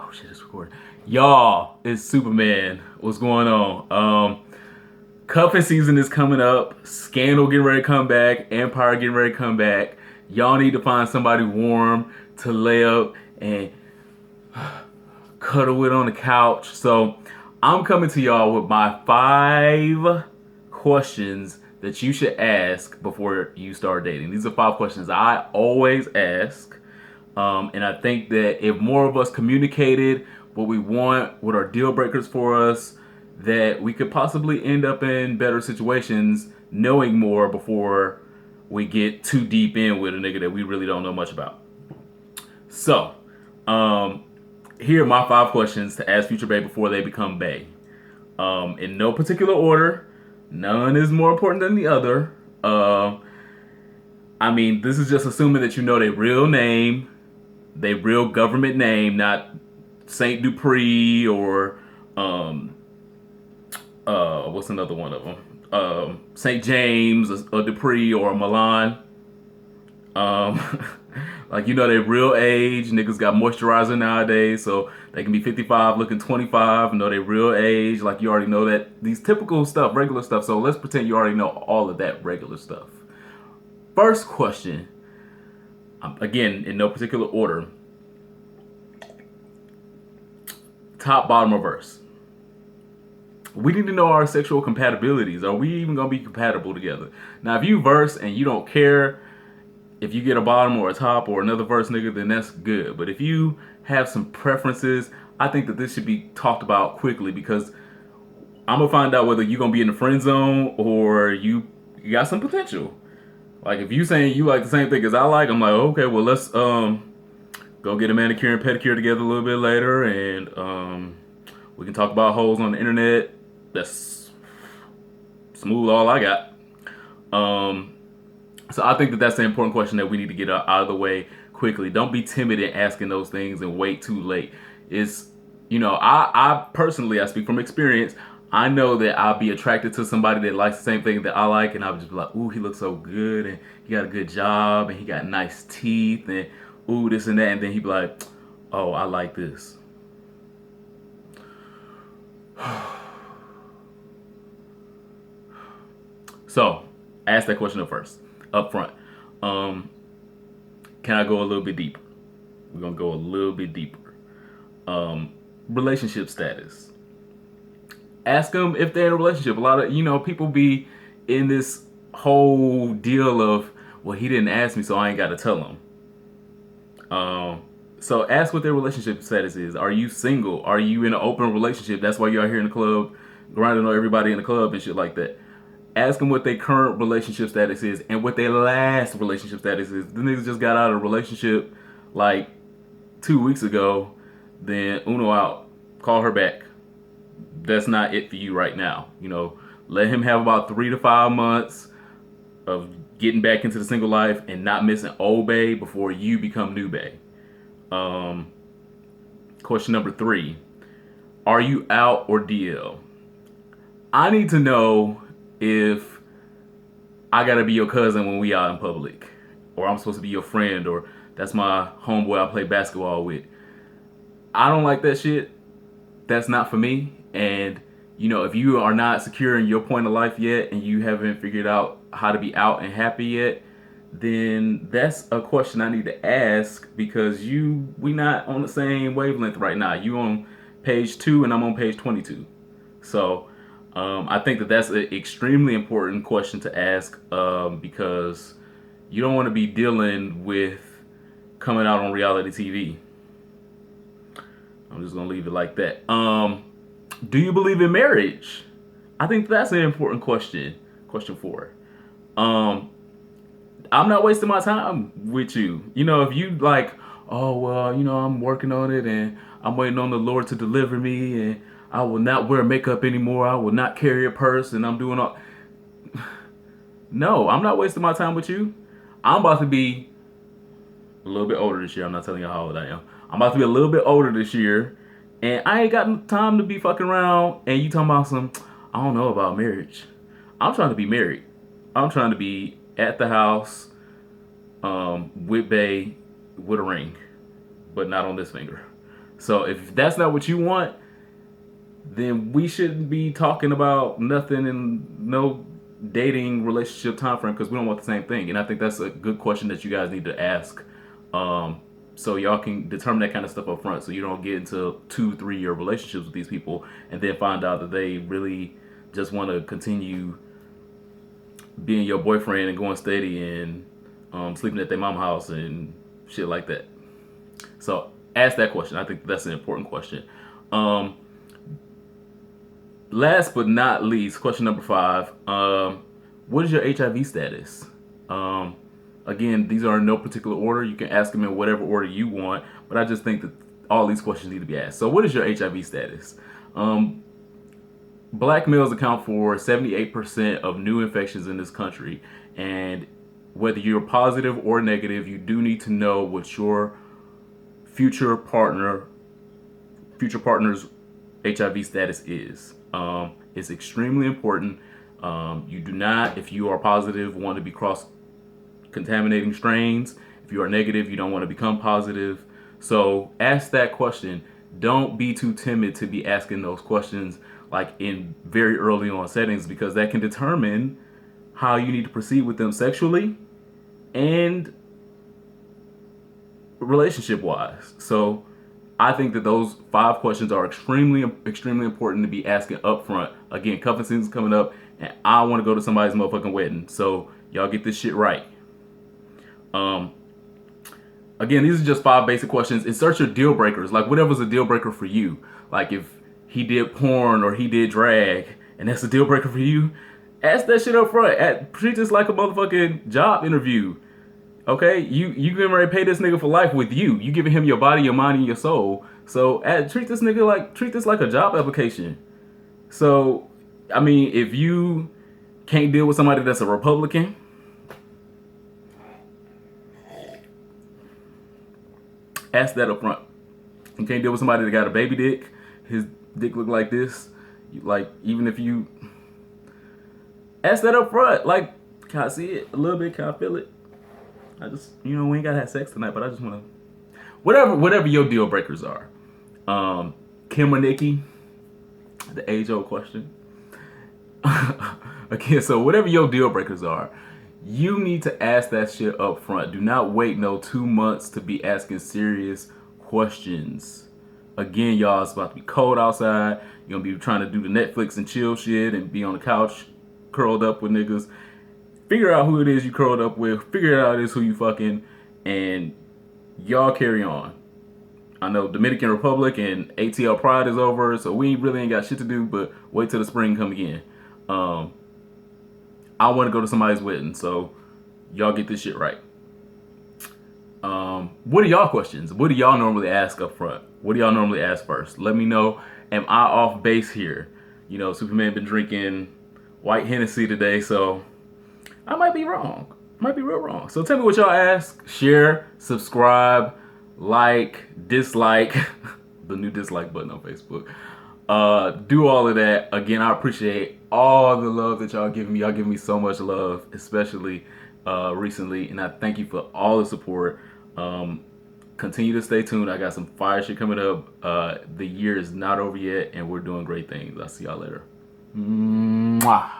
Oh shit, it's recording. Y'all, it's Superman. What's going on? Cuffing season is coming up. Scandal getting ready to come back. Empire getting ready to come back. Y'all need to find somebody warm to lay up and cuddle with on the couch. So I'm coming to y'all with my 5 questions that you should ask before you start dating. These are 5 questions I always ask. And I think that if more of us communicated what we want, what are deal breakers for us, that we could possibly end up in better situations knowing more before we get too deep in with a nigga that we really don't know much about. So, here are my 5 questions to ask future bae before they become bae. In no particular order. None is more important than the other. I mean, this is just assuming that you know their real name, their real government name, not Saint Dupree or what's another one of them? Saint James, or Dupree, or Milan. Um, like you know their real age. Niggas got moisturizer nowadays, so they can be 55 looking 25. Know their real age. Like you already know that these typical stuff, regular stuff. So let's pretend you already know all of that regular stuff. First question, again in no particular order. Top, bottom, reverse. We need to know our sexual compatibilities. Are we even gonna be compatible together? Now, if you verse and you don't care if you get a bottom or a top or another verse nigga, then that's good. But if you have some preferences, I think that this should be talked about quickly because I'm gonna find out whether you're gonna be in the friend zone or you got some potential. Like if you saying you like the same thing as I like, I'm like, okay, well let's go get a manicure and pedicure together a little bit later, and we can talk about hoes on the internet. That's smooth. All I got. So I think that that's the important question that we need to get out of the way quickly. Don't be timid in asking those things and wait too late. It's I personally, I speak from experience. I know that I'll be attracted to somebody that likes the same thing that I like, and I'll just be like, ooh, he looks so good, and he got a good job, and he got nice teeth, and ooh, this and that, and then he'd be like, oh, I like this. So, ask that question up front. Um, can I go a little bit deeper? We're gonna go a little bit deeper. Relationship status. Ask them if they're in a relationship. A lot of people be in this whole deal of, well, he didn't ask me, so I ain't got to tell him. So ask what their relationship status is. Are you single? Are you in an open relationship? That's why you're out here in the club, grinding on everybody in the club and shit like that. Ask them what their current relationship status is and what their last relationship status is. The niggas just got out of a relationship like 2 weeks ago. Then Uno out. Call her back. That's not it for you right now. Let him have about 3 to 5 months of getting back into the single life and not missing old bae before you become new bae. Question number 3. Are you out or DL? I need to know if I gotta be your cousin when we out in public, or I'm supposed to be your friend, or that's my homeboy I play basketball with. I don't like that shit. That's not for me. And if you are not secure in your point of life yet, and you haven't figured out how to be out and happy yet, then that's a question I need to ask because we not on the same wavelength right now. You on page 2 and I'm on page 22. So I think that that's an extremely important question to ask because you don't want to be dealing with coming out on reality TV. I'm just gonna leave it like that. Do you believe in marriage? I think that's an important question. Question 4. I'm not wasting my time with you. If you like, oh well, I'm working on it and I'm waiting on the Lord to deliver me, and I will not wear makeup anymore. I will not carry a purse, and I'm doing all. No, I'm not wasting my time with you. I'm about to be a little bit older this year. I'm not telling you how old I am. I'm about to be a little bit older this year, and I ain't got time to be fucking around. And you talking about some? I don't know about marriage. I'm trying to be married. I'm trying to be at the house, with bae, with a ring, but not on this finger. So if that's not what you want, then we shouldn't be talking about nothing in no dating relationship time frame, because we don't want the same thing. And I think that's a good question that you guys need to ask, so y'all can determine that kind of stuff up front, so you don't get into 2-3 year relationships with these people and then find out that they really just want to continue being your boyfriend and going steady and sleeping at their mama house and shit like that. So ask that question. I think that's an important question. Last but not least, question number 5. What is your HIV status? Again, these are in no particular order. You can ask them in whatever order you want, but I just think that all these questions need to be asked. So what is your HIV status? Black males account for 78% of new infections in this country, and whether you're positive or negative, you do need to know what your future partner's HIV status is. It's extremely important. You do not, if you are positive, want to be cross-contaminating strains. If you are negative, you don't want to become positive. So ask that question. Don't be too timid to be asking those questions like in very early on settings, because that can determine how you need to proceed with them sexually and relationship-wise. So I think that those 5 questions are extremely important to be asking up front. Again, cuffing season's coming up, and I want to go to somebody's motherfucking wedding. So y'all get this shit right. Again, these are just 5 basic questions. Insert your deal breakers. Like, whatever's a deal breaker for you. Like, if he did porn or he did drag, and that's a deal breaker for you, ask that shit up front. Treat this like a motherfucking job interview. Okay, you getting ready to pay this nigga for life with you. You giving him your body, your mind, and your soul. So treat this like a job application. So, I mean, if you can't deal with somebody that's a Republican, ask that up front. You can't deal with somebody that got a baby dick. His dick look like this. Even if you ask that up front, like, can I see it a little bit? Can I feel it? I just, we ain't gotta have sex tonight, but I just wanna, whatever your deal breakers are. Kim or Nikki, the age-old question. Okay, so whatever your deal breakers are, you need to ask that shit up front. Do not wait 2 months to be asking serious questions. Again, y'all, it's about to be cold outside. You're gonna be trying to do the Netflix and chill shit and be on the couch curled up with niggas. Figure out who it is you curled up with. Figure out it is who you fucking, and y'all carry on. I know Dominican Republic and ATL Pride is over, so we really ain't got shit to do but wait till the spring come again. I want to go to somebody's wedding, so y'all get this shit right. What are y'all questions? What do y'all normally ask up front? What do y'all normally ask first? Let me know. Am I off base here? Superman been drinking white Hennessy today, so I might be wrong. Might be real wrong. So tell me what y'all ask. Share, subscribe, like, dislike. The new dislike button on Facebook. Do all of that. Again, I appreciate all the love that y'all give me. Y'all give me so much love, especially recently. And I thank you for all the support. Continue to stay tuned. I got some fire shit coming up. The year is not over yet, and we're doing great things. I'll see y'all later. Mwah.